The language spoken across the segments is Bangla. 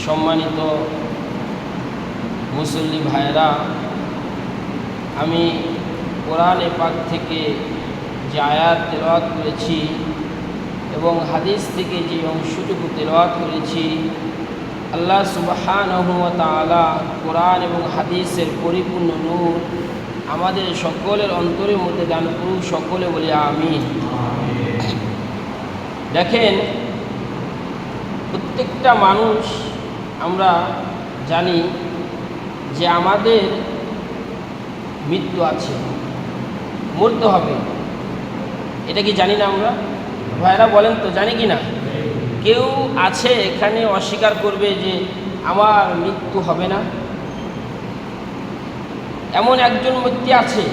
সম্মানিত মুসল্লি ভাইরা, আমি কোরআনে পাক থেকে যে আয়াত তেলাওয়াত করেছি এবং হাদিস থেকে যে অংশটুকু তেলাওয়াত করেছি, আল্লাহ সুবহানাহু ওয়া তাআলা কোরআন এবং হাদিসের পরিপূর্ণ নূর আমাদের সকলের অন্তরের মধ্যে দান করুক। সকলে বলি আমিন। দেখেন, প্রত্যেকটা মানুষ আমরা জানি যে আমাদের মৃত্যু আছে, মরতে হবে। এটা কি জানি না আমরা? ভাইরা বলেন তো, জানি কি না? কেউ আছে এখানে অস্বীকার করবে যে আমার মৃত্যু হবে না? এমন একজন ব্যক্তি আছে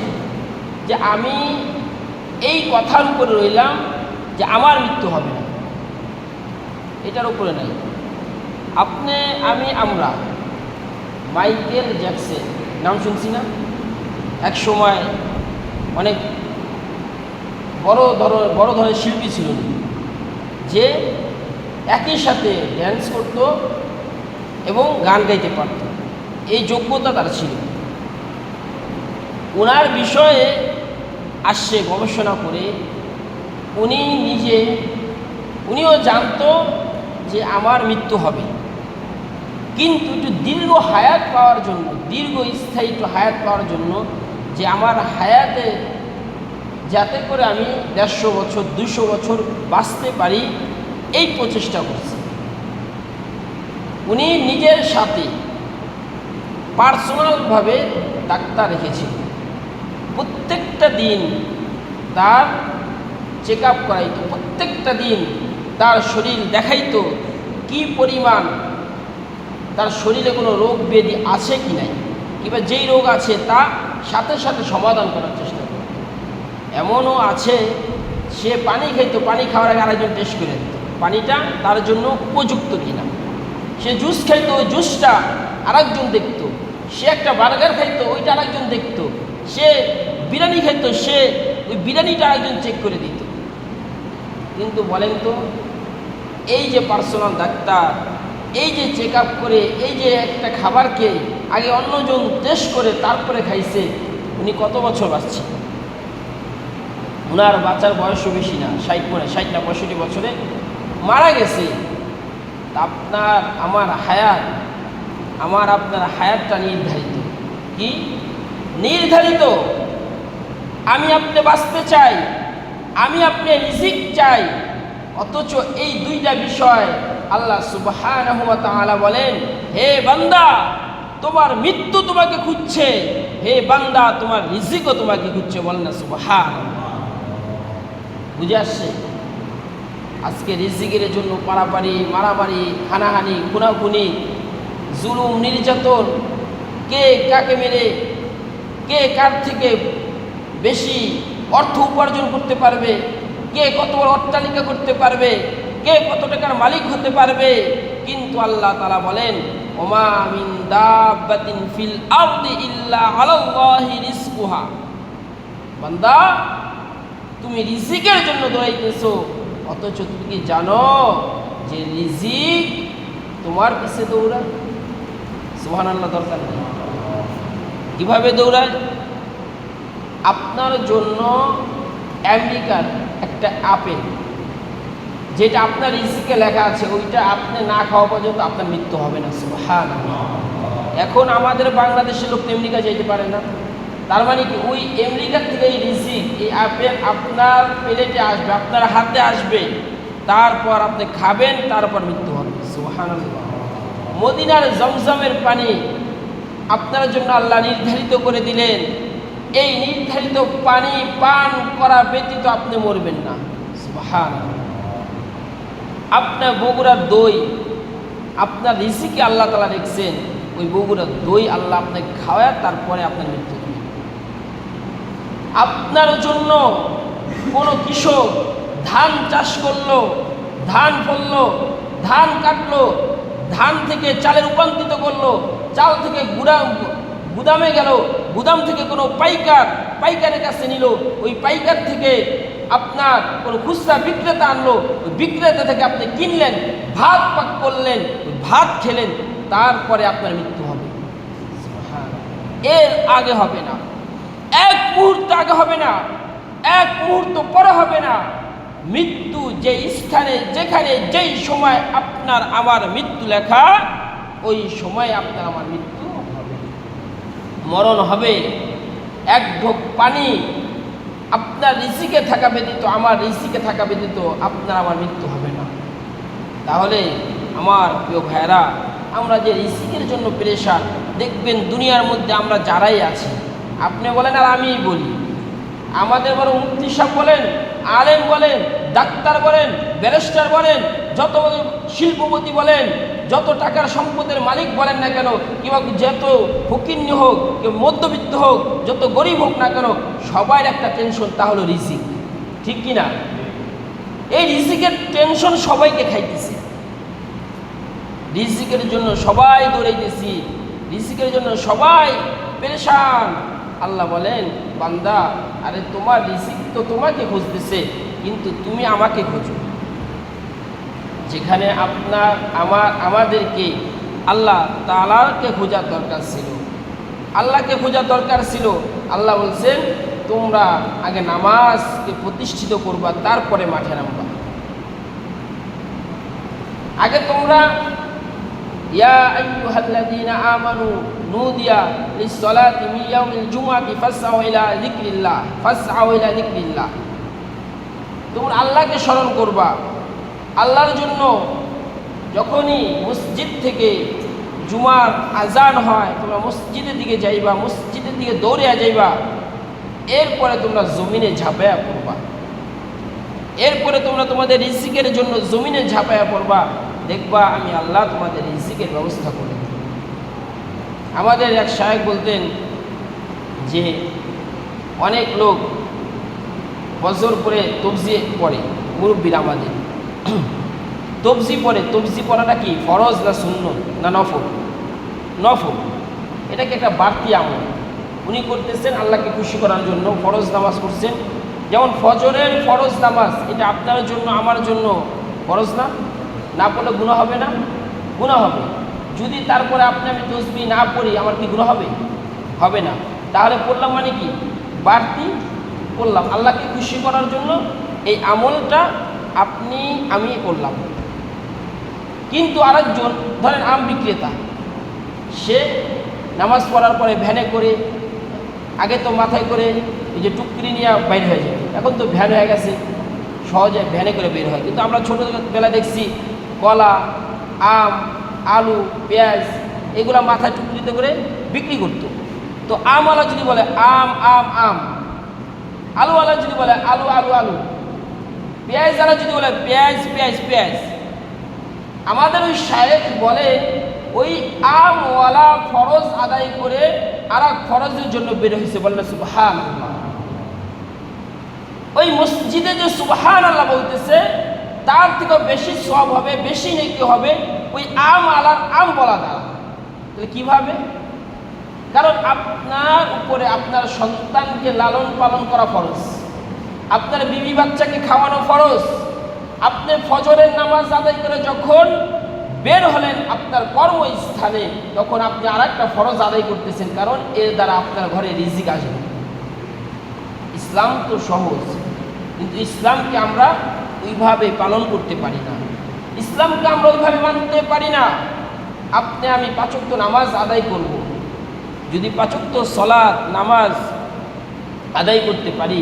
যে আমি এই কথার উপরে রইলাম যে আমার মৃত্যু হবে না, এটার উপরে নাই। আপনি, আমি, আমরা মাইকেল জ্যাকসন নাম শুনছি না? এক সময় অনেক বড় ধরনের শিল্পী ছিল, যে একই সাথে ড্যান্স করত এবং গান গাইতে পারত, এই যোগ্যতা তার ছিল। ওনার বিষয়ে আসছে গবেষণা করে উনিও জানতো যে আমার মৃত্যু হবে, কিন্তু একটু দীর্ঘ হায়াত পাওয়ার জন্য, দীর্ঘস্থায়ী একটু হায়াত পাওয়ার জন্য, যে আমার হায়াতে যাতে করে আমি 150 বছর 200 বছর বাঁচতে পারি, এই প্রচেষ্টা করছে। উনি নিজের সাথে পার্সোনালভাবে ডাক্তার রেখেছিল, প্রত্যেকটা দিন তার চেক আপ করাইতো, প্রত্যেকটা দিন তার শরীর দেখাইতো কি পরিমাণ তার শরীরে কোনো রোগ ব্যাধি আছে কি নাই, কিংবা যেই রোগ আছে তা সাথে সাথে সমাধান করার চেষ্টা করে। এমনও আছে সে পানি খাইতো, পানি খাওয়ার আগে আরেকজন টেস্ট করে দিত পানিটা তার জন্য উপযুক্ত কিনা। সে জুস খাইতো, ওই জুসটা আরেকজন দেখতো। সে একটা বার্গার খাইতো, ওইটা আরেকজন দেখতো। সে বিরিয়ানি খাইতো, সে ওই বিরিয়ানিটা আরেকজন চেক করে দিত। কিন্তু বলেন তো, এই যে পার্সোনাল ডাক্তার, এই যে চেক আপ করে, এই যে একটা খাবারকে আগে অন্যজন টেস্ট করে তারপরে খাইছে, উনি কত বছর বাঁচছে? ওনার বাঁচার বয়সও বেশি না, 60 না 65 বছরে মারা গেছে। আপনার আমার হায়াত, আমার আপনার হায়াতটা নির্ধারিত। কি নির্ধারিত? আমি আপনি বাঁচতে চাই, আমি আপনি রিজিক চাই, অথচ এই দুইটা বিষয় আল্লাহ সুবহানাহু ওয়া তাআলা বলেন, হে বান্দা তোমার মৃত্যু তোমাকে খুঁজছে, হে বান্দা তোমার রিজিকও তোমাকে খুঁজছে। বলেন না সুবহানাল্লাহ। বুঝে আসছে? আজকে রিজিকের জন্য পারাপারি, মারামারি, হানাহানি, খুনাখুনি, জুলুম, নির্যাতন, কে কাকে মেরে, কে কার থেকে বেশি অর্থ উপার্জন করতে পারবে, কে কত বড় অট্টালিকা করতে পারবে, কে কত টাকার মালিক হতে পারবে। কিন্তু আল্লাহ তাআলা বলেন, ওমা মিন দাব্বাতিন ফিল আরদি ইল্লা আলাল্লাহি রিজকুহা। বান্দা, তুমি রিজিকের জন্য দৌড়াইতেছো, অথচ তুমি কি জানো যে রিজিক তোমার পিছে দৌড়ায়? সুবহানাল্লাহ। দরকার নেই। কিভাবে দৌড়ায়? আপনার জন্য আমেরিকার একটা আপেল, যেটা আপনার রিজিকে লেখা আছে, ওইটা আপনি না খাওয়া পর্যন্ত আপনার মৃত্যু হবে না। সুবহানাল্লাহ। এখন আমাদের বাংলাদেশের লোক আমেরিকা যেতে পারে না, তার মানে কি ওই আমেরিকার থেকে এই রিজিক, এই আপেল আপনার প্লেটে আসবে, আপনার হাতে আসবে, তারপর আপনি খাবেন, তারপর মৃত্যু হবে। সুবহানাল্লাহ। মদিনার জমজমের পানি আপনার জন্য আল্লাহ নির্ধারিত করে দিলেন, এই নির্ধারিত পানি পান করা ব্যতীত আপনি মরবেন না। সুবহানাল্লাহ। আপনার বগুড়ার দই, আপনার রিজিকে আল্লাহ তাআলা রেখেছেন, ওই বগুড়ার দই আল্লাহ আপনাকে খাওয়ায়, তারপরে আপনার মৃত্যু হবে। আপনার জন্য কোনো কৃষক ধান চাষ করলো, ধান ফললো, ধান কাটলো, ধান থেকে চালে রূপান্তরিত করলো, চাল থেকে গুদামে গেল, গুদাম থেকে কোনো পাইকারের কাছে নিল, ওই পাইকার থেকে আপনার কোনো খুচরা বিক্রেতা আনলো, ওই বিক্রেতা থেকে আপনি কিনলেন, ভাগ পাক করলেন, ভাত খেলেন, তারপরে আপনার মৃত্যু হবে। এর আগে হবে না, এক মুহূর্ত আগে হবে না, এক মুহূর্ত পরে হবে না। মৃত্যু যে স্থানে, যেখানে, যেই সময় আপনার আমার মৃত্যু লেখা, ওই সময় আপনার আমার মৃত্যু হবে, মরণ হবে। এক ঢোক পানি আপনার রিজিকে থাকা ব্যতীত, আমার রিজিকে থাকা ব্যতীত আপনার আমার মৃত্যু হবে না। তাহলে আমার প্রিয় ভাইরা, আমরা যে রিজিকের জন্য পেরেশান, দেখবেন দুনিয়ার মধ্যে আমরা যারাই আছি, আপনি বলেন আর আমিই বলি, আমাদের বড় মুফতি সাহেব বলেন, আলেম বলেন, ডাক্তার বলেন, ব্যারিস্টার বলেন, যত শিল্পপতি বলেন, যত টাকার সম্পদের মালিক বলেন না কেন, কিংবা যত ফকিন্নি হোক, কেউ মধ্যবিত্ত হোক, যত গরিব হোক না কেন, সবার একটা টেনশন, তা হলো রিজিক। ঠিক কি না? এই রিজিকের টেনশন সবাইকে খাইতেছে, রিজিকের জন্য সবাই দৌড়াইতেছি, রিজিকের জন্য সবাই পেরেশান। আল্লাহ বলেন, বান্দা, আরে তোমার রিজিক তো তোমাকে খুঁজতেছে, কিন্তু তুমি আমাকে খোঁজো। যেখানে আপনার আমাদেরকে আল্লাহ তাআলাকে খোঁজার দরকার ছিল, আল্লাহকে খোঁজার দরকার ছিল, আল্লাহ বলছেন তোমরা আগে নামাজকে প্রতিষ্ঠিত করবা, তারপরে মাঠে নামবা। আগে তোমরা ইয়া আইয়ুহাল্লাযীনা আমানু নুদিয়া লিস-সালাতি মিন ইয়াউমিল জুমআতি ফাসআউ ইলা যিকরিল্লাহ, ফাসআউ ইলা যিকরিল্লাহ। তোমরা আল্লাহকে স্মরণ করবা। আল্লাহর জন্য যখনই মসজিদ থেকে জুমার আজান হয়, তোমরা মসজিদের দিকে যাইবা, মসজিদের দিকে দৌড়িয়া যাইবা। এরপরে তোমরা জমিনে ঝাঁপাইয়া পড়বা, এরপরে তোমরা তোমাদের রিজিকের জন্য জমিনে ঝাঁপাইয়া পড়বা। দেখবা আমি আল্লাহ তোমাদের রিজিকের ব্যবস্থা করে দেব। আমাদের এক শায়েখ বলতেন যে অনেক লোক ফজর পরে তবজি পড়ে, মুরব্বীরা আমাদের তবজি পড়ে। তবজি পড়াটা কি ফরজ না সুন্নত না নফল? নফল। এটাকে একটা বাড়তি আমল উনি করতেছেন আল্লাহকে খুশি করার জন্য। ফরজ নামাজ পড়ছেন, যেমন ফজরের ফরজ নামাজ, এটা আপনার জন্য আমার জন্য ফরজ না? না পড়লে গুনাহ হবে না? গুনাহ হবে। যদি তারপরে আপনি আমি তসবিহ না পড়ি, আমার কি গুনাহ হবে? হবে না। তাহলে পড়লাম মানে কি? বাড়তি করলাম আল্লাহকে খুশি করার জন্য, এই আমলটা আপনি আমি করলাম। কিন্তু আরেকজন ধরেন আম বিক্রেতা, সে নামাজ পড়ার পরে ভ্যানে করে, আগে তো মাথায় করে এই যে টুকরি নিয়ে বাইর হয়ে যায়, এখন তো ভ্যান হয়ে গেছে, সহজে ভ্যানে করে বের হয়। কিন্তু আমরা ছোটোবেলা দেখছি কলা, আম, আলু, পেঁয়াজ এগুলো মাথায় টুকরিতে করে বিক্রি করতো। তো আমওয়ালা যদি বলে আম আম আম, আলুওয়ালা যদি বলে আলু আলু আলু, পেঁয়াজওয়ালা যদি বলে পেঁয়াজ পেঁয়াজ পেঁয়াজ। আমাদের ওই শায়েখ বলে ওই আমওয়ালা ফরজ আদায় করে আর এক ফরজের জন্য বের হয়েছে, বললে সুবহানাল্লাহ। ওই মসজিদে যে সুবহানাল্লাহ বলতেছে, তার থেকে বেশি সওয়াব হবে, বেশি নেকি হবে ওই আমওয়ালার আম বলা দ্বারা। তাহলে কীভাবে? কারণ আপনার উপরে আপনার সন্তানকে লালন পালন করা ফরজ, আপনার বিবি বাচ্চাকে খাওয়ানো ফরজ। আপনি ফজরের নামাজ আদায় করে যখন বের হলেন আপনার কর্মস্থানে, তখন আপনি আর একটা ফরজ আদায় করতেছেন, কারণ এর দ্বারা আপনার ঘরে রিজিক আসবে। ইসলাম তো সহজ, কিন্তু ইসলামকে আমরা ওইভাবে পালন করতে পারি না, ইসলামকে আমরা ওইভাবে মানতে পারি না। আপনি আমি 5 ওয়াক্ত নামাজ আদায় করব, যদি 5 ওয়াক্ত সালাত নামাজ আদায় করতে পারি,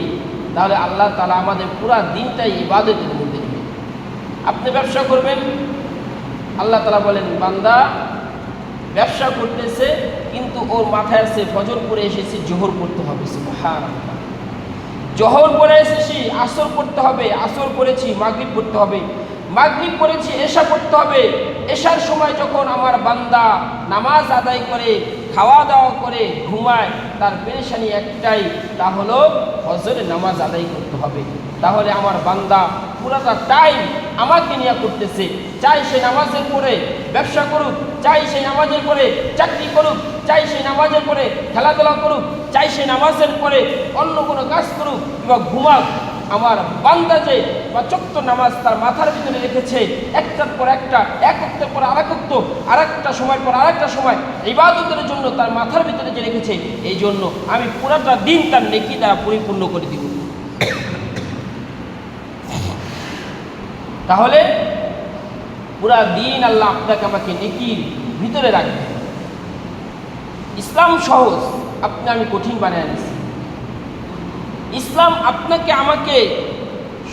তাহলে আল্লাহ তাআলা আমাদের পুরা দিনটাই ইবাদতের মধ্যে নেবে। আপনি ব্যবসা করবেন, আল্লাহ তাআলা বলেন বান্দা ব্যবসা করতেছে, কিন্তু ওর মাথায় আছে ফজর পড়ে এসেছি, জোহর পড়তে হবে, সুবহানাল্লাহ। জোহর পড়ে এসেছি, আসর পড়তে হবে, আসর পড়েছি, মাগরিব পড়তে হবে, মাগরিব পড়েছি, এশা পড়তে হবে। এশার সময় যখন আমার বান্দা নামাজ আদায় করে, খাওয়া দাওয়া করে ঘুমায়, তার পেরেশানি একটাই, তা হলো ফজরের নামাজ আদায় করতে হবে। তাহলে আমার বান্দা পুরাটা টাইম আমাকে নিয়ে করতেছে, চাই সে নামাজের পরে ব্যবসা করুক, চাই সে নামাজের পরে চাকরি করুক, চাই সে নামাজের পরে খেলাধুলা করুক, চাই সে নামাজের পরে অন্য কোনো কাজ করুক কিংবা ঘুমাক, আমার বান্দা যে ৫ ওয়াক্ত নামাজ তার মাথার ভিতরে রেখেছে, একটার পর একটা, এক ওয়াক্তের পর আরেক ওয়াক্ত, আরেকটা সময় পর আরেকটা সময় ইবাদতের জন্য তার মাথার ভিতরে যে রেখেছে, এই জন্য আমি পুরাটা দিন তার নেকি দ্বারা পরিপূর্ণ করে দিব। তাহলে পুরা দিন আল্লাহ আপনাকে আমাকে নেকির ভিতরে রাখবে। ইসলাম সহজ, আমি কঠিন বানিয়ে নিছি। ইসলাম আপনাকে আমাকে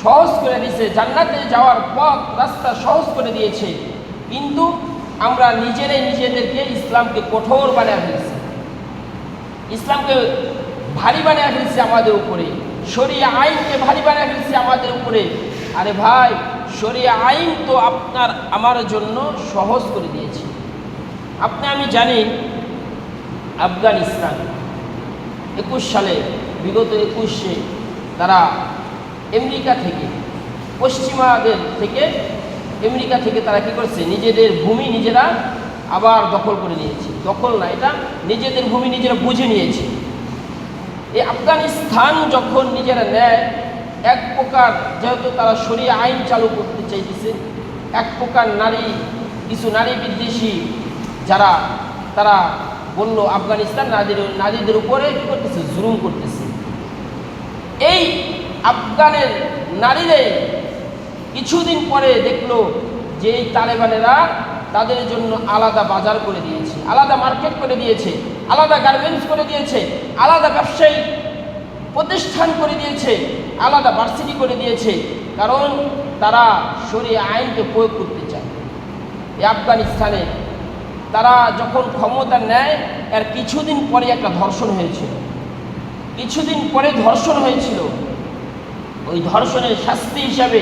সহজ করে দিয়েছে, জান্নাতে যাওয়ার পথ রাস্তা সহজ করে দিয়েছে, কিন্তু আমরা নিজেদেরকে ইসলামকে কঠোর বানিয়ে ফেলছি, ইসলামকে ভারী বানিয়ে ফেলছি আমাদের উপরে, শরিয়া আইনকে ভারী বানিয়ে ফেলছি আমাদের উপরে। আরে ভাই, শরিয়া আইন তো আমার জন্য সহজ করে দিয়েছে। আমি জানি আফগানিস্তান 21 সালে, বিগত 21-এ তারা আমেরিকা থেকে, পশ্চিমাদের থেকে, আমেরিকা থেকে তারা কি করছে, নিজেদের ভূমি নিজেরা আবার দখল করে নিয়েছে। দখল না, এটা নিজেদের ভূমি নিজেরা বুঝে নিয়েছে। এই আফগানিস্তান যখন নিজেরা নেয়, এক প্রকার যেহেতু তারা শরিয়া আইন চালু করতে চাইতেছে, এক প্রকার কিছু নারী বিদ্বেষী যারা, তারা বলল আফগানিস্তান নারীদের উপরে কি করতেছে, জুলুম করতেছে। এই আফগানের নারীদের কিছুদিন পরে দেখলো যে এই তালেবানেরা তাদের জন্য আলাদা বাজার করে দিয়েছে, আলাদা মার্কেট করে দিয়েছে, আলাদা গার্মেন্টস করে দিয়েছে, আলাদা ব্যবসায়ী প্রতিষ্ঠান করে দিয়েছে, আলাদা ভার্সিটি করে দিয়েছে, কারণ তারা শরিয়া আইনকে প্রয়োগ করতে চায়। এই আফগানিস্তানে তারা যখন ক্ষমতা নেয়, এর কিছুদিন পরে একটা ধর্ষণ হয়েছিল, ওই ধর্ষণের শাস্তি হিসাবে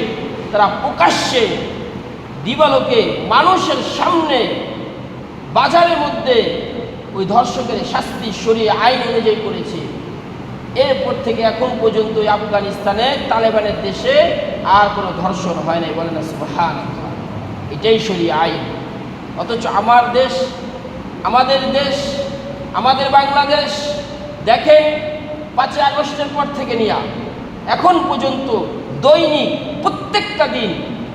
তারা প্রকাশ্যে দিবালোকে মানুষের সামনে বাজারের মধ্যে ওই ধর্ষকের শাস্তি শরিয়া আইন অনুযায়ী করেছে। এরপর থেকে এখন পর্যন্ত আফগানিস্তানে তালেবানের দেশে আর কোনো ধর্ষণ হয় নাই, বলে না সুবহানাল্লাহ। এটাই শরিয়া আইন। অথচ আমাদের দেশ, আমাদের বাংলাদেশ দেখেন 5 আগস্টের পর থেকে নিয়ে এখন পর্যন্ত দৈনিক প্রত্যেকটা দিন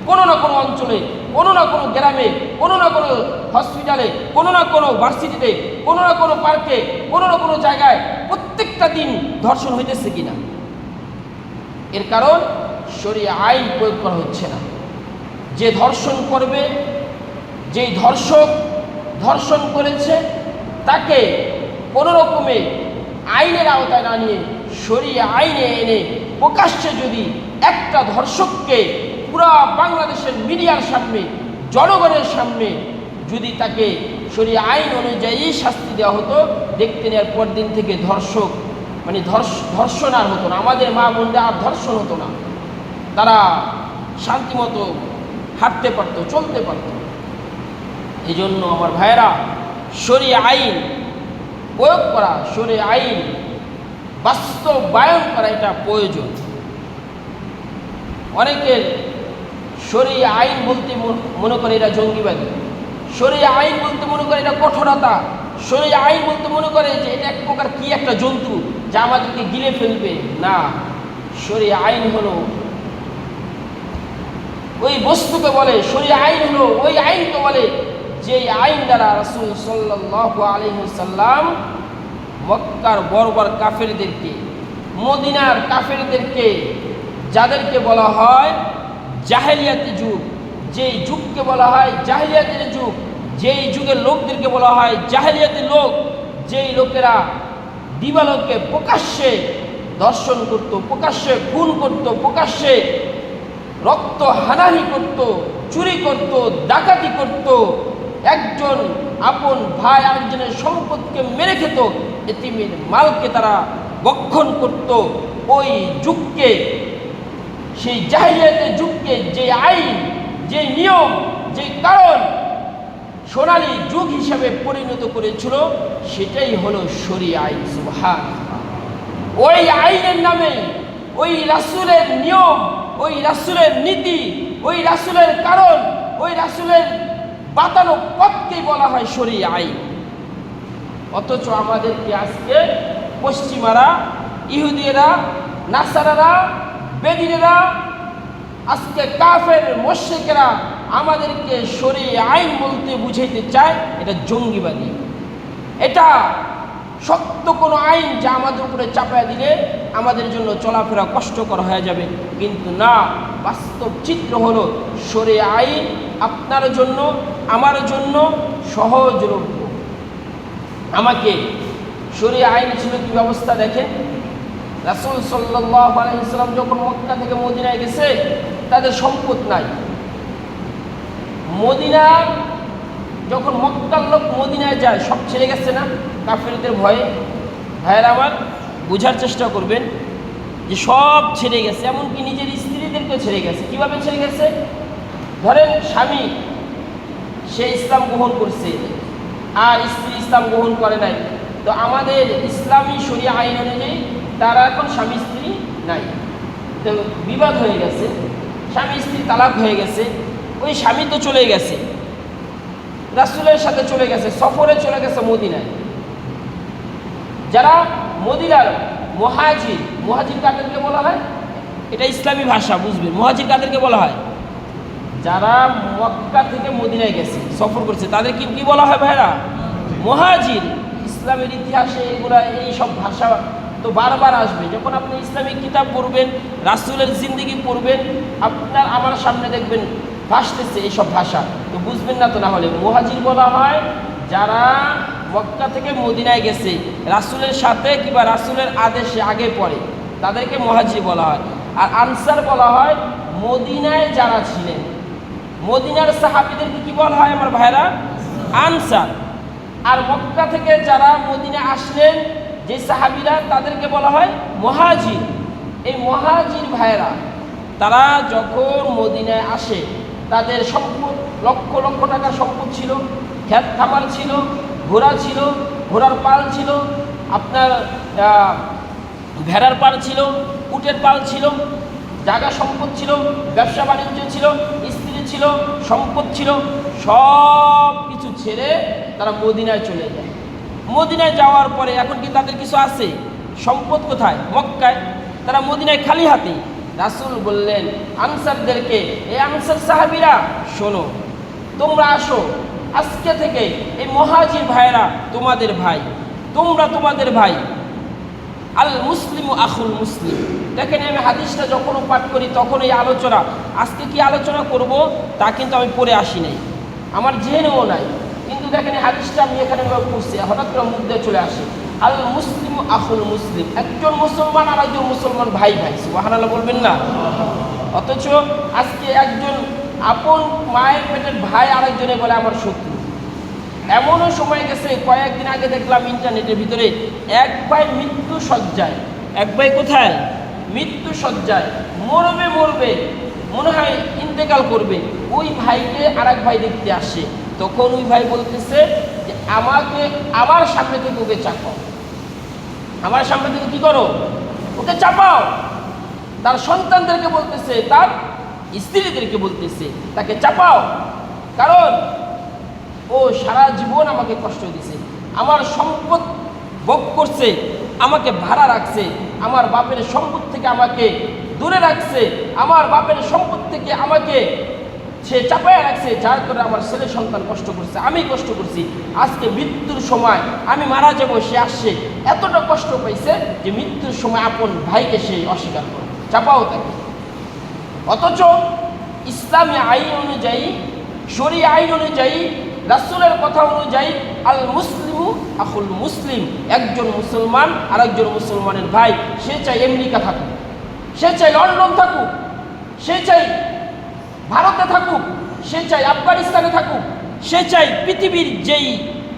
কোনো না কোনো অঞ্চলে, কোনো না কোনো গ্রামে, কোনো না কোনো হসপিটালে, কোনো না কোনো ভার্সিটিতে, কোনো না কোনো পার্কে, কোনো না কোনো জায়গায় প্রত্যেকটা দিন ধর্ষণ হইতেছে কিনা? এর কারণ শরিয়া আইন প্রয়োগ করা হচ্ছে না। যে ধর্ষণ করবে, যেই ধর্ষক ধর্ষণ করেছে, তাকে কোনো রকমে আইনের আওতায় না নিয়ে শরিয়া আইনে এনে প্রকাশ্যে যদি একটা ধর্ষককে পুরা বাংলাদেশের মিডিয়ার সামনে, জনগণের সামনে যদি তাকে শরিয়া আইন অনুযায়ী শাস্তি দেওয়া হতো, দেখতে নেওয়ার পর দিন থেকে ধর্ষক ধর্ষণ আর হতো না, আমাদের মা বোনরা আর ধর্ষণ হতো না, তারা শান্তিমতো হাঁটতে পারতো, চলতে পারত। এই জন্য আমার ভাইয়েরা, শরিয়া আইন প্রয়োগ করা, শরিয়া আইন বাস্তবায়ন করা, এটা প্রয়োজন। অনেকের শরিয়া আইন বলতে মনে করে এটা জঙ্গিবাদী, শরিয়া আইন বলতে মনে করে এটা কঠোরতা, শরিয়া আইন বলতে মনে করে যে এটা এক প্রকার কি একটা জন্তু যা আমাদেরকে গিলে ফেলবে। না, শরিয়া আইন হলো ওই বস্তুকে বলে, শরিয়া আইন হলো ওই আইনকে বলে যে আইন দ্বারা রাসূল সাল্লাল্লাহু আলাইহি ওয়াসাল্লাম মক্কার বর্বর কাফেরদেরকে, মদিনার কাফেরদেরকে, যাদেরকে বলা হয় জাহেলিয়াতি যুগ, যেই যুগকে বলা হয় জাহেলিয়াতের যুগ, যেই যুগের লোকদেরকে বলা হয় জাহেলিয়াতি লোক, যেই লোকেরা দিবালোকে প্রকাশ্যে ধর্ষণ করত, প্রকাশ্যে খুন করত, প্রকাশ্যে রক্ত হানাহানি করত, চুরি করত, ডাকাতি করত, একজন আপন ভাই আরেকজনের সম্পদকে মেরে খেত, এতিমের মালকে তারা ভক্ষণ করত। ওই যুগকে, সেই জাহিলিয়াতের যুগকে যে আইন, যে নিয়ম, যে কারণ সোনালী যুগ হিসাবে পরিণত করেছিল, সেটাই হলো শরিয়া আইন। সুবহানাল্লাহ। ওই আইনের নামে ওই রাসূলের নিয়ম, ওই রাসূলের নীতি, ওই রাসূলের কারণ, ওই রাসূলের বাতানো পথকেই বলা হয় শরিয়া আইন। অথচ আমাদেরকে আজকে পশ্চিমারা, ইহুদিরা, নাসারারা বেদিনেরা, আজকে কাফের মুশরিকেরা আমাদেরকে শরীয়ত আইন বলতে বুঝাইতে চায় এটা জঙ্গিবাদী, এটা সত্য কোনো আইন যা আমাদের উপরে চাপায় দিলে আমাদের জন্য চলাফেরা কষ্টকর হয়ে যাবে। কিন্তু না, বাস্তব চিত্র হলো শরীয়ত আইন আপনার জন্য আমার জন্য সহজলভ্য। আমাকে শরীয়ত আইন ছিল কি ব্যবস্থা দেখেন। রাসূল সাল্লাল্লাহু আলাইহি ওয়াসাল্লাম যখন মক্কা থেকে মদিনায় গেছে, তাদের সম্পদ নাই। মদিনা যখন মক্কার লোক মদিনায় যায়, সব ছেড়ে গেছে না কাফেরদের ভয়ে। ভাইয়েরা আমার, বোঝার চেষ্টা করবেন যে সব ছেড়ে গেছে, এমনকি নিজের স্ত্রীদেরকেও ছেড়ে গেছে। কিভাবে ছেড়ে গেছে? ধরেন স্বামী সে ইসলাম গ্রহণ করছে আর স্ত্রী ইসলাম গ্রহণ করে নাই, তো আমাদের ইসলামী শরীয়ত আইন অনুযায়ী তারা এখন স্বামী স্ত্রী নাই, তো বিবাদ হয়ে গেছে, স্বামী স্ত্রী তালাক হয়ে গেছে। ওই স্বামী তো চলে গেছে, রাসূলের সাথে চলে গেছে, সফরে চলে গেছে মদিনায়। যারা মদিনার মুহাজির, মুহাজির কাদেরকে বলা হয়? এটা ইসলামী ভাষা, বুঝবেন। মুহাজির কাদেরকে বলা হয়? যারা মক্কা থেকে মদিনায় গেছে, সফর করছে, তাদের কি বলা হয় ভাইরা? মুহাজির। ইসলামের ইতিহাসে এগুলা এই সব ভাষা তো বারবার আসবে। যখন আপনি ইসলামিক কিতাব পড়বেন, রাসূলের জিন্দেগি পড়বেন, আপনার আমার সামনে দেখবেন ভাসতেছে এইসব ভাষা, তো বুঝবেন না। তো না হলে মুহাজির বলা হয় যারা মক্কা থেকে মদিনায় গেছে রাসূলের সাথে কিংবা রাসূলের আদেশে আগে পড়ে, তাদেরকে মুহাজির বলা হয়। আর আনসার বলা হয় মদিনায় যারা ছিলেন, মদিনার সাহাবীদেরকে কি বলা হয় আমার ভাইরা? আনসার। আর মক্কা থেকে যারা মদিনায় আসলেন যে সাহাবীরা, তাদেরকে বলা হয় মুহাজির। এই মুহাজির ভাইরা তারা যখন মদিনায় আসে, তাদের সম্পদ লক্ষ লক্ষ টাকার সম্পদ ছিল, ক্ষেত খামার ছিল, ঘোড়া ছিল, ঘোড়ার পাল ছিল, আপনার ভেড়ার পাল ছিল, উটের পাল ছিল, জায়গা সম্পদ ছিল, ব্যবসা বাণিজ্য ছিল, স্ত্রী ছিল, সম্পদ ছিল, সব কিছু ছেড়ে তারা মদিনায় চলে যায়। মদিনায় যাওয়ার পরে এখন কি তাদের কিছু আছে? সম্পদ কোথায়? মক্কায়। তারা মদিনায় খালি হাতে। রাসূল বললেন আনসারদেরকে, এই আনসার সাহাবীরা শোনো, তোমরা আসো, আজকে থেকে এই মুহাজির ভাইরা তোমাদের ভাই, তোমরা তোমাদের ভাই। আল মুসলিমু আখুল মুসলিম। দেখেন, আমি হাদিসটা যখনও পাঠ করি তখন এই আলোচনা, আজকে কি আলোচনা করব তা কিন্তু আমি পড়ে আসি নাই, আমার জেনেও নাই, কিন্তু দেখেন এই হাদিসটা আমি এখানে পড়ছি, হঠাৎ করে মুখ দিয়ে চলে আসে। আল মুসলিমু আখুল মুসলিম, একজন মুসলমান আর একজন মুসলমান ভাই ভাই, সুবহানাল্লাহ বলবেন না? অথচ আজকে একজন আপন মায়ের পেটের ভাই আরেকজনে বলে আমার শত্রু। এমনও সময় গেছে, কয়েকদিন আগে দেখলাম ইন্টারনেটের ভিতরে, এক ভাই মৃত্যু শয্যায়, এক ভাই কোথায়? মৃত্যু শয্যায়, মরবে মরবে, মনে হয় ইন্তেকাল করবে, ওই ভাইকে আর এক ভাই দেখতে আসে। তখন ওই ভাই বলতেছে যে আমাকে আমার সামনে থেকে ওকে চাপাও, আমার সামনে থেকে কি করো? ওকে চাপাও। তার সন্তানদেরকে বলতেছে, তার স্ত্রীদেরকে বলতেছে তাকে চাপাও, কারণ ও সারা জীবন আমাকে কষ্ট দিছে, আমার সম্পদ ভোগ করছে, আমাকে ভাড়া রাখছে, আমার বাপের সম্পদ থেকে আমাকে দূরে রাখছে, আমার বাপের সম্পদ থেকে আমাকে সে চাপায় রাখছে, যার করে আমার ছেলে সন্তান কষ্ট করছে, আমি কষ্ট করছি। আজকে মৃত্যুর সময় আমি মারা যাব, সে আসছে, এতটা কষ্ট পাইছে যে মৃত্যুর সময় আপন ভাইকে সে অস্বীকার করে, চাপাও তাকে। অথচ ইসলামী আইন অনুযায়ী, শরীয়ত আইন অনুযায়ী, রাসূলের কথা অনুযায়ী আল মুসলিমু আখুল মুসলিম, একজন মুসলমান আর একজন মুসলমানের ভাই। সে চাই আমেরিকা থাকুক, সে চাই লন্ডন থাকুক, সে চাই ভারতে থাকুক, সে চাই আফগানিস্তানে থাকুক, সে চাই পৃথিবীর যেই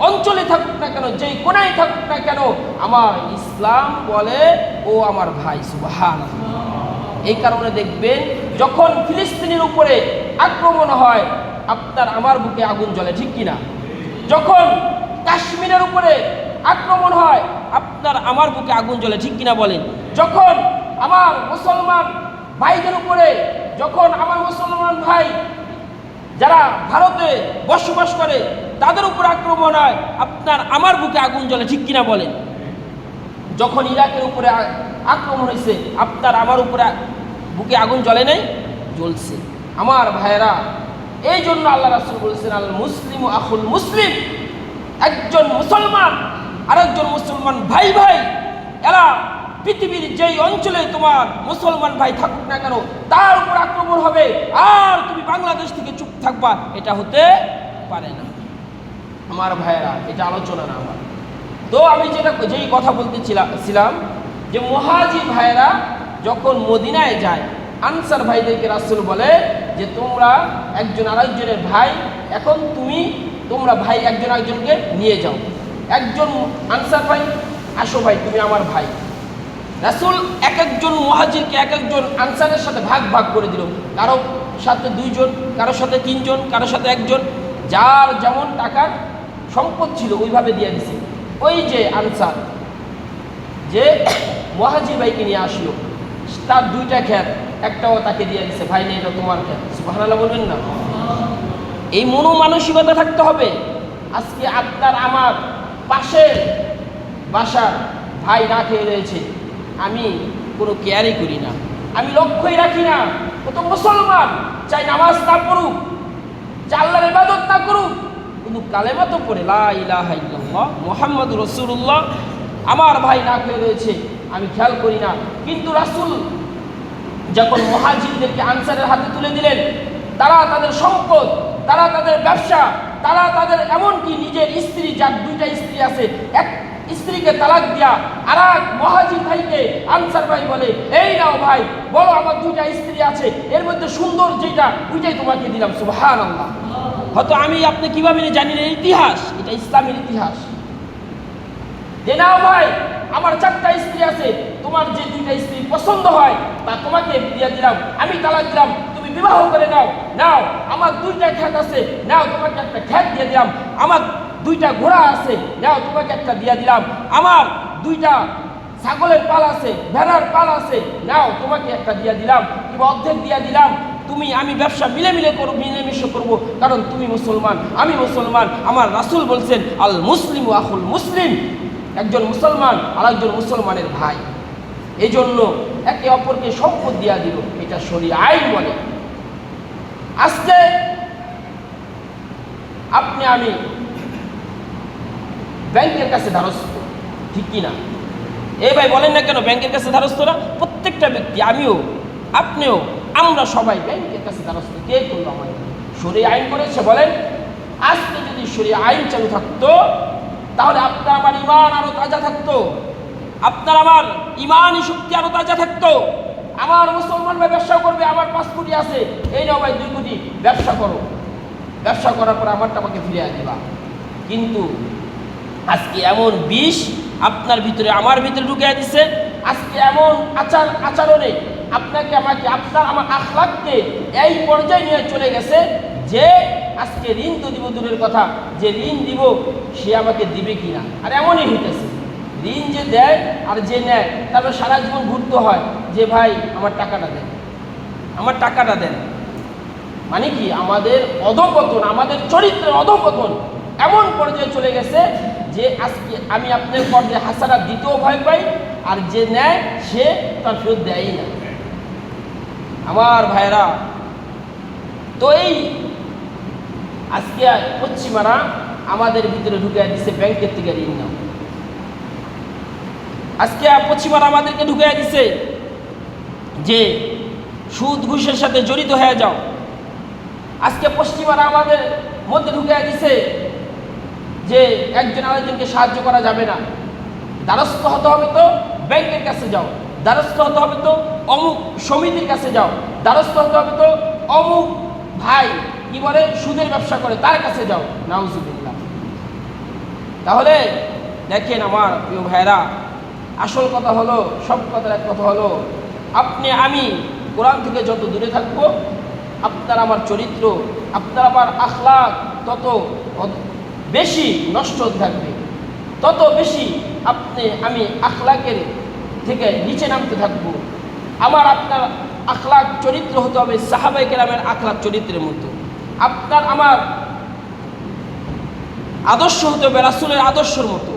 অঞ্চলে থাকুক না কেন, যেই কোনায় থাকুক না কেন, আমার ইসলাম বলে ও আমার ভাই। সুবহানাল্লাহ। এই কারণে দেখবেন যখন ফিলিস্তিনের উপরে আক্রমণ হয়, আপনার আমার বুকে আগুন জ্বলে, ঠিক কিনা? যখন কাশ্মীরের উপরে আক্রমণ হয়, আপনার আমার বুকে আগুন জ্বলে, ঠিক কিনা বলেন? যখন আমার মুসলমান ভাইদের উপরে, যখন আমার মুসলমান ভাই যারা ভারতে বসবাস করে তাদের উপর আক্রমণ হয়, আপনার আমার বুকে আগুন জ্বলে, ঠিক কিনা বলেন? যখন ইরাকের উপরে আক্রমণ হয়েছে, আপনার আমার উপরে বুকে আগুন জ্বলে নাই, জ্বলছে। আমার ভাইয়েরা, এই জন্য আল্লাহ রাসূল বলেছেন, আল মুসলিম আখুল মুসলিম, একজন মুসলমান আরেকজন মুসলমান ভাই ভাই। এরা পৃথিবীর যেই অঞ্চলে তোমার মুসলমান ভাই থাকুক না কেন, তার উপর আক্রমণ হবে, আর তুমি বাংলাদেশ থেকে চুপ থাকবা, এটা হতে পারে না। আমার ভাইয়েরা, এটা আলোচনা না আমার। তো আমি যেই কথা বলতেছিলাম যে মুহাজির ভাইয়েরা যখন মদিনায় যায়, আনসার ভাইদেরকে রাসূল বলে যে তোমরা একজন আরেকজনের ভাই, এখন তোমরা ভাই একজন আরেকজনকে নিয়ে যাও। একজন আনসার ভাই, আসো ভাই তুমি আমার ভাই। রাসূল এক একজন মুহাজিরকে এক একজন আনসারের সাথে ভাগ ভাগ করে দিল, কারো সাথে 2 জন, কারো সাথে 3 জন, কারো সাথে 1 জন, যার যেমন টাকার সম্পদ ছিল ওইভাবে দিয়ে দিছে। ওই যে আনসার যে মুহাজির ভাইকে নিয়ে আসলো, তার 2টা ক্ষেত, একটাও তাকে দিয়ে দিছে, ভাই নেই এটা তোমার ক্ষেত। সুবহানাল্লাহ বলবেন না? এই মনোমানসিকতা থাকতে হবে। আজকে আপনার আমার পাশের বাসার ভাই না খেয়ে রয়েছে, আমি কোনো কেয়ারই করি না, আমি লক্ষ্যই রাখি না। ও তো মুসলমান, চাই নামাজ না পড়ুক, চাই আল্লাহর ইবাদত না করুক, কিন্তু কালেমা তো পড়ে লা ইলাহা ইল্লাল্লাহ মুহাম্মাদুর রাসূলুল্লাহ। আমার ভাই না খেয়ে রয়েছে, আমি খেয়াল করি না। কিন্তু রাসূল যখন মুহাজিরদেরকে আনসারের হাতে তুলে দিলেন, তারা তাদের সম্পদ, তারা তাদের ব্যবসা, তারা তাদের এমনকি নিজের স্ত্রী, যার 2টা স্ত্রী আছে, এক স্ত্রীকে তালাক দিয়া আর এক মুহাজির ভাইকে আনসার ভাই বলে, এই নাও ভাই, বলো আমার 2টা স্ত্রী আছে, এর মধ্যে সুন্দর যেটা ওইটাই তোমাকে দিলাম। সুবহানাল্লাহ। হয়তো আমি আপনি কিভাবে জানি না, ইতিহাস, এটা ইসলামের ইতিহাস। যে নাও ভাই, আমার 4টা স্ত্রী আছে, তোমার যে 2টা স্ত্রী পছন্দ হয় তা তোমাকে দিয়ে দিলাম, আমি তালাক দিলাম, তুমি বিবাহ করে নাও। নাও, আমার 2টা ক্ষেত আছে, নাও তোমাকে একটা ক্ষেত দিয়ে দিলাম। আমার 2টা ঘোড়া আছে, নাও তোমাকে একটা দিয়ে দিলাম। আমার 2টা ছাগলের পাল আছে, ভেড়ার পাল আছে, নাও তোমাকে একটা দিয়ে দিলাম, কিংবা অর্ধেক দিয়ে দিলাম। আমি ব্যবসা মিলেমিশে করবো, কারণ তুমি মুসলমান, আমি মুসলমান। আমার রাসূল বলছেন, আল মুসলিম আখুল মুসলিম, একজন মুসলমান আরেকজন মুসলমানের ভাই। এই জন্য একে অপরকে সম্পদ দিয়া দিল, এটা শরীয়ত আইন বলে। আজকে আপনি আমি ব্যাংকের কাছে ধারস্থ, ঠিক কিনা? এই ভাই বলেন না কেন ব্যাংকের কাছে ধারস্থ না? প্রত্যেকটা ব্যক্তি, আমিও, আপনিও, আমরা সবাই ব্যাংকের কাছে ধারস্থ। কে করলো? আমাদের শরীয়ত আইন করেছে। বলেন, আজকে যদি শরীয়ত আইন চালু থাকতো, তাহলে আপনার আমার ইমান আরো তাজা থাকতো, আপনার আমার ইমানি শক্তি আরো তাজা থাকতো। আমার মুসলমান ভাই ব্যবসা করবে, আমার 5 কোটি আছে, এই নাও ভাই 2 কোটি, ব্যবসা করো, ব্যবসা করার পর আমারটা আমাকে ফিরিয়ে দিবা। কিন্তু আজকে এমন বিষ আপনার ভিতরে আমার ভিতরে ঢুকিয়ে দিচ্ছে, আজকে এমন আচরণে আপনাকে আমাকে, আপনার আমার আখলাককে এই পর্যায়ে নিয়ে চলে গেছে যে আজকে ঋণ তো দিব দূরের কথা, যে ঋণ দিব সে আমাকে দিবে কিনা। আর এমনই হইতেছে, ঋণ যে দেয় আর যে নেয়, তারপর সারা জীবন ঘুরতে হয় যে ভাই আমার টাকাটা দেন, আমার টাকাটা দেন। মানে কি, আমাদের অধঃপতন, আমাদের চরিত্রের অধঃপতন এমন পর্যায়ে চলে গেছে যে আজকে আমি আপনার পর্যায়ে হাসানা দিতেও ভয় পাই, আর যে নেয় সে তার ফেরত দেয়ই না। আমার ভাইরা, তো এই আজকে পশ্চিমারা আমাদের ভিতরে ঢুকে দিচ্ছে ব্যাংকের থেকে ঋণ নাও। আজকে পশ্চিমারা আমাদেরকে ঢুকে দিচ্ছে যে সুদ ঘুষের সাথে জড়িত হয়ে যাও। আজকে পশ্চিমারা আমাদের মধ্যে ঢুকে দিচ্ছে যে একজন আরেকজনকে সাহায্য করা যাবে না, দ্বারস্থ হতে হবে তো ব্যাংকের কাছে যাও, দ্বারস্থ হতে হবে তো অমুক সমিতির কাছে যাও, দ্বারস্থ হতে হবে তো অমুক ভাই কি বলে সুদের ব্যবসা করে তার কাছে যাও। নাউজুবিল্লাহ। তাহলে দেখেন আমার প্রিয় ভাইরা, আসল কথা হলো, সব কথার এক কথা হলো, আপনি আমি কোরআন থেকে যত দূরে থাকবো, আপনার আমার চরিত্র, আপনার আমার আখলাক তত বেশি নষ্ট থাকবে, তত বেশি আমি আখলাকের থেকে নিচে নামতে থাকবো। আমার আপনার আখলাক চরিত্র হতে হবে সাহাবায়ে কেরামের আখলাক চরিত্রের মতো। আপনার আমার আদর্শ হতে হবে রাসূলের আদর্শের মতো।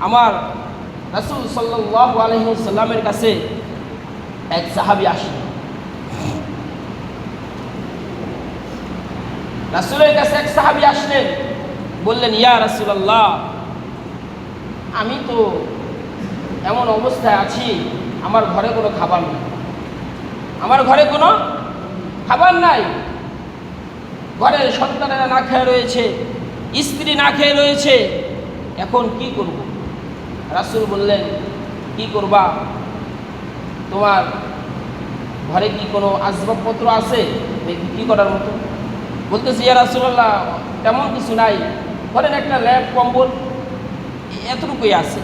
আমার রাসূল সাল্লাল্লাহু আলাইহি ওয়াসাল্লামের কাছে এক সাহাবী আসেন, রাসূলের কাছে এক সাহাবী আসলেন, বললেন, ইয়া রাসূলুল্লাহ, আমি তো এমন অবস্থায় আছি, আমার ঘরে কোনো খাবার নেই, আমার ঘরে কোনো খাবার নাই, ঘরের সন্তানেরা না খেয়ে রয়েছে, স্ত্রী না খেয়ে রয়েছে, এখন কি করব? রাসূল বললেন, কি করবা? তোমার ঘরে কি কোনো আসবাবপত্র আছে বিক্রি করার মতো? বলতেছি, ইয়া রাসূলুল্লাহ, তেমন কিছু নাই, ঘরের একটা ল্যাপ কম্বল এতটুকুই আছে।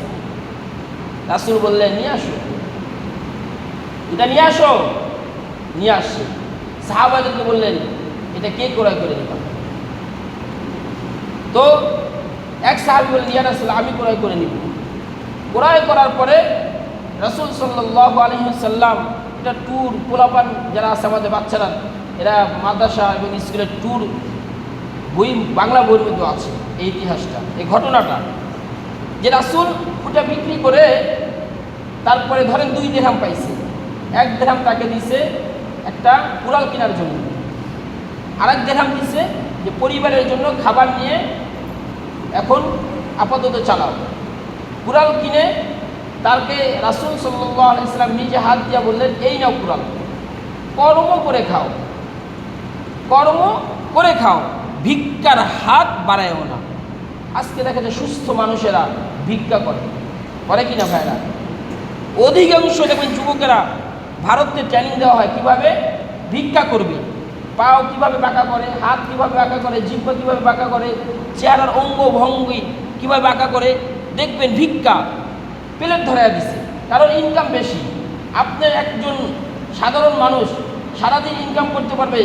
রাসূল বললেন, নিয়ে আসো, এটা নিয়ে আসো। নিয়ে আসছে। সাহাবাদেরকে বললেন, এটা কে ক্রয় করে নিবা? তো এক সাহাবী বললেন, ইয়া রাসূল, আমি ক্রয় করে নিব। ক্রয় করার পরে রাসূল সাল্লাল্লাহু আলাইহি ওয়াসাল্লাম এটা ট্যুর, পোলাপান যারা আছে আমাদের বাচ্চারা, এরা মাদ্রাসা এবং স্কুলের ট্যুর বই, বাংলা বইয়ের মধ্যে আছে এই ইতিহাসটা, এই ঘটনাটা, যে রাসূল ওটা বিক্রি করে তারপরে ধরেন 2 দিরহাম পাইছে। 1 দিরহাম তাকে দিছে একটা কুড়াল কেনার জন্য, আর 1 দিরহাম দিছে যে পরিবারের জন্য খাবার নিয়ে এখন আপাতত চালাও। কুড়াল কিনে তাকে রাসূল সাল্লাল্লাহু আলাইহি ওয়াসাল্লাম নিজে হাত দিয়া বললেন, এই নাও কুড়াল, কর্ম করে খাও, কর্ম করে খাও, ভিক্ষার হাত বাড়ায়ও না। আজকে দেখা যায় সুস্থ মানুষেরা ভিক্ষা করে, করে কিনা ভাইরা? অধিকাংশ দেখবেন যুবকেরা, ভারতে ট্রেনিং দেওয়া হয় কিভাবে ভিক্ষা করবে, পাও কিভাবে বাঁকা করে, হাত কিভাবে বাঁকা করে, জিহ্বা কিভাবে বাঁকা করে, চেহারার অঙ্গ ভঙ্গি কিভাবে বাঁকা করে, দেখবেন ভিক্ষা প্লেট ধরাইয়া দিচ্ছে, কারণ ইনকাম বেশি। আপনার একজন সাধারণ মানুষ সারাদিন ইনকাম করতে পারবে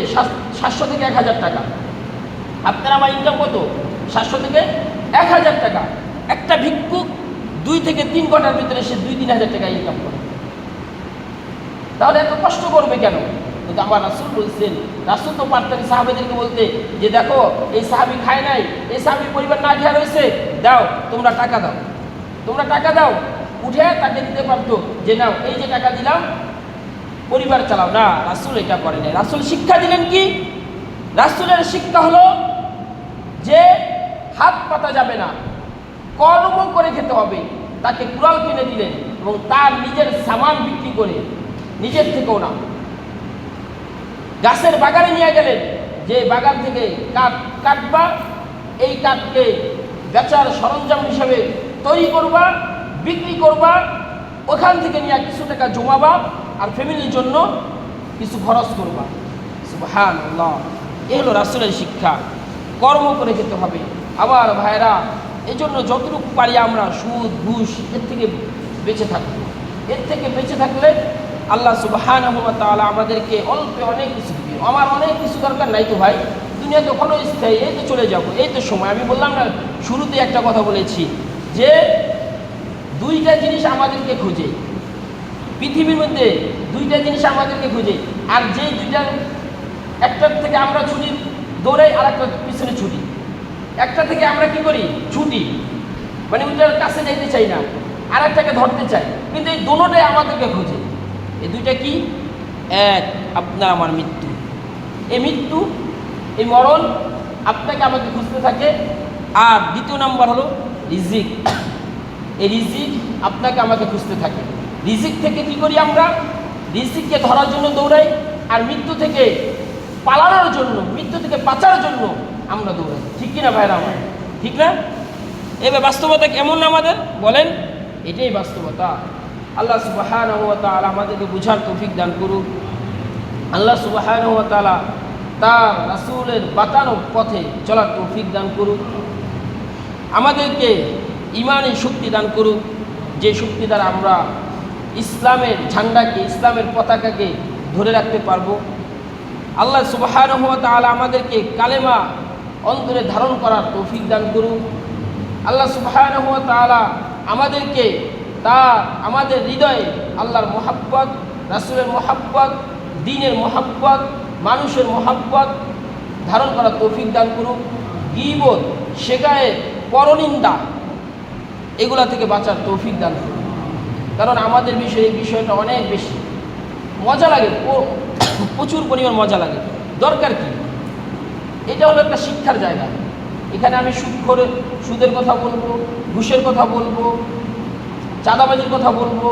700 থেকে 1000 টাকা। আপনার আমার ইনকাম কত? 700 থেকে 1000 টাকা। একটা ভিক্ষুক 2 থেকে 3 ঘন্টার ভিতরে সে 2-3 হাজার টাকা ইনকাম করে। তাহলে এত কষ্ট করবে কেন? কিন্তু আমার রাসূল বলছেন, রাসূল তো পারতেন সাহাবীদেরকে বলতে যে দেখো, এই সাহাবী খায় নাই, এই সাহাবী পরিবার না খেয়ে রয়েছে, দাও তোমরা টাকা দাও, তোমরা টাকা দাও। উঠে তাকে দিতে পারতো যে নাও, এই যে টাকা দিলাম, পরিবার চালাও। না, রাসূল এটা করে নাই। রাসূল শিক্ষা দিলেন কি? রাসূলের শিক্ষা হলো যে হাত পাতা যাবে না, কর্ম করে খেতে হবে। তাকে কুড়াল কিনে দিলেন এবং তার নিজের সামান বিক্রি করে, নিজের থেকেও না, গাছের বাগানে নিয়ে গেলেন, যে বাগান থেকে কাঠ কাটবা, এই কাঠকে বেচার সরঞ্জাম হিসাবে তৈরি করবা, বিক্রি করবা, ওখান থেকে নিয়ে কিছু টাকা জমাবা আর ফ্যামিলির জন্য কিছু খরচ করবা। সুবহানাল্লাহ, এই হলো রাসূলের শিক্ষা। কর্ম করে খেতে হবে। আবার ভাইরা, এই জন্য যতটুকু পারি আমরা সুদ ঘুষ এর থেকে বেঁচে থাকবো। এর থেকে বেঁচে থাকলে আল্লাহ সুবহানাহু ওয়া তাআলা আমাদেরকে অল্পে অনেক কিছু দিবে। আমার অনেক কিছু দরকার নাই তো ভাই, দুনিয়া তো ক্ষণস্থায়ী, এই তো চলে যাবো, এই তো সময়। আমি বললাম না শুরুতে একটা কথা বলেছি যে 2টা জিনিস আমাদেরকে খোঁজে পৃথিবীর মধ্যে, 2টা জিনিস আমাদেরকে খোঁজে। আর যে 2টার একটার থেকে আমরা ছুটি দৌড়াই, আর একটা পিছনে ছুটি। একটা থেকে আমরা কি করি? ছুটি, মানে ওইটার কাছে যাইতে চাই না, আর একটাকে ধরতে চাই, কিন্তু এই দুটোটাই আমাদেরকে খোঁজে। এই 2টা কি? এক, আপনার আমার মৃত্যু। এই মৃত্যু, এই মরণ আপনাকে আমাকে খুঁজতে থাকে। আর 2 নাম্বার হলো রিজিক। এই রিজিক আপনাকে আমাকে খুঁজতে থাকে। রিজিক থেকে কি করি আমরা? রিজিককে ধরার জন্য দৌড়াই, আর মৃত্যু থেকে পালানোর জন্য, মৃত্যু থেকে বাঁচার জন্য আমরা দৌড়াই। ঠিক কিনা ভাইরা আমার? ঠিক না? এবার বাস্তবতা কেমন আমাদের বলেন? এটাই বাস্তবতা। আল্লাহ সুবহানাহু ওয়া তাআলা আমাদেরকে বুঝার তৌফিক দান করুক। আল্লাহ সুবহানাহু ওয়া তাআলা তার রাসূলের বাতানো পথে চলার তৌফিক দান করুক। আমাদেরকে ঈমানের শক্তি দান করুক, যে শক্তি দ্বারা আমরা ইসলামের ঝান্ডাকে, ইসলামের পতাকাকে ধরে রাখতে পারবো। আল্লাহ সুবহানাহু ওয়া তাআলা আমাদেরকে কালেমা অন্তরে ধারণ করার তৌফিক দান করুন। আল্লাহ সুবহানাহু ওয়া তাআলা আমাদেরকে আমাদের হৃদয়ে আল্লাহর মহাব্বত, রাসূলের মহাব্বত, দ্বীনের মহাব্বত, মানুষের মহাব্বত ধারণ করার তৌফিক দান করুন। গীবত, শিকায়েত, পরনিন্দা এগুলা থেকে বাঁচার তৌফিক দান করুন। কারণ আমাদের এই বিষয়টা অনেক বেশি মজা লাগে, প্রচুর পরিমাণ মজা লাগে। দরকার কি? এটা হলো একটা শিক্ষার জায়গা। এখানে আমি সুদের কথা বলবো, ঘুষের কথা বলবো, চাঁদাবাজির কথা বলবো,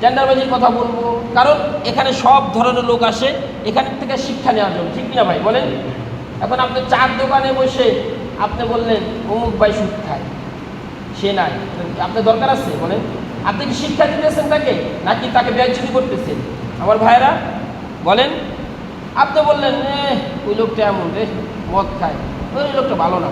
টেন্ডারবাজির কথা বলবো, কারণ এখানে সব ধরনের লোক আসে এখান থেকে শিক্ষা নেওয়ার জন্য, ঠিক না ভাই বলেন? এখন আপনি চার দোকানে বসে আপনি বললেন অমুক ভাই সুদ খায়, সে নাই, আপনার দরকার আছে বলেন? আপনি কি শিক্ষা দিতেছেন তাকে, নাকি তাকে বেয়াজ্জতি করতেছেন? আমার ভাইয়েরা বলেন। আপনি বললেন ওই লোকটা এমন রে, মদ খায়, ওই লোকটা ভালো না।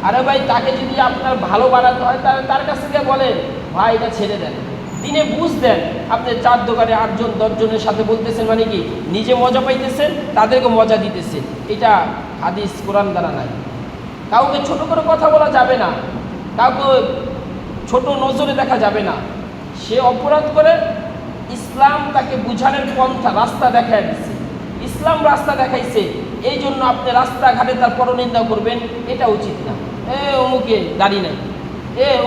আরে ভাই, তাকে যদি আপনার ভালো বানাতে হয় তাহলে তার কাছ থেকে বলেন ভাই এটা ছেড়ে দেন, দিনে বুঝ দেন। আপনি চার দোকানে 8 জন 10 জনের সাথে বলতেছেন, মানে কি নিজে মজা পাইতেছেন, তাদেরকে মজা দিতেছেন। এটা হাদিস কোরআন দ্বারা নাই। কাউকে ছোট করে কথা বলা যাবে না, কাউকে ছোট নজরে দেখা যাবে না। সে অপরাধ করে, ইসলাম তাকে বুঝানোর পন্থা রাস্তা দেখায় দিচ্ছে, ইসলাম রাস্তা দেখাইছে, এই জন্য আপনি রাস্তাঘাটে তার পরনিন্দা করবেন, এটা উচিত না। অমুকে দাড়ি নাই,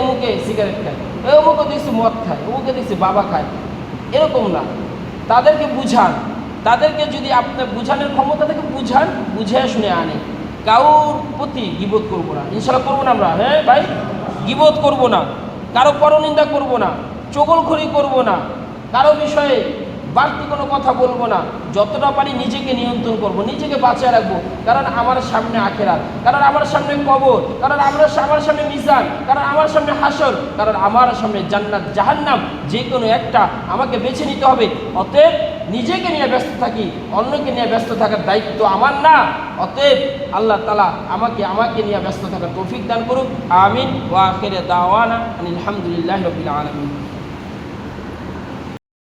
অমুকে সিগারেট খায়, অমুকে দেখছি মদ খায়, অমুকে দেখছি বাবা খায়, এরকম না। তাদেরকে বুঝান, তাদেরকে যদি আপনার বুঝানোর ক্ষমতা থেকে বুঝান, বুঝে শুনে আনে। কারোর প্রতি গীবত করবো না, ইনশাল্লাহ করবো না আমরা, হ্যাঁ ভাই, গীবত করবো না, কারো পরনিন্দা করবো না, চগলখড়ি করবো না, কারো বিষয়ে বাড়তি কোনো কথা বলবো না। যতটা পারি নিজেকে নিয়ন্ত্রণ করব, নিজেকে বাঁচিয়ে রাখবো। কারণ আমার সামনে আখেরাত, কারণ আমার সামনে কবর, কারণ আমার সামনে মিজান, কারণ আমার সামনে হাসর, কারণ আমার সামনে জান্নাত জাহান্নাম, যে কোনো একটা আমাকে বেছে নিতে হবে। অতএব নিজেকে নিয়ে ব্যস্ত থাকি, অন্যকে নিয়ে ব্যস্ত থাকার দায়িত্ব আমার না। অতএব আল্লাহ তাআলা আমাকে নিয়ে ব্যস্ত থাকার তৌফিক দান করুক। আমিন। ওয়া আখিরে দাওয়ানা আলহামদুলিল্লাহি রাব্বিল আলামিন।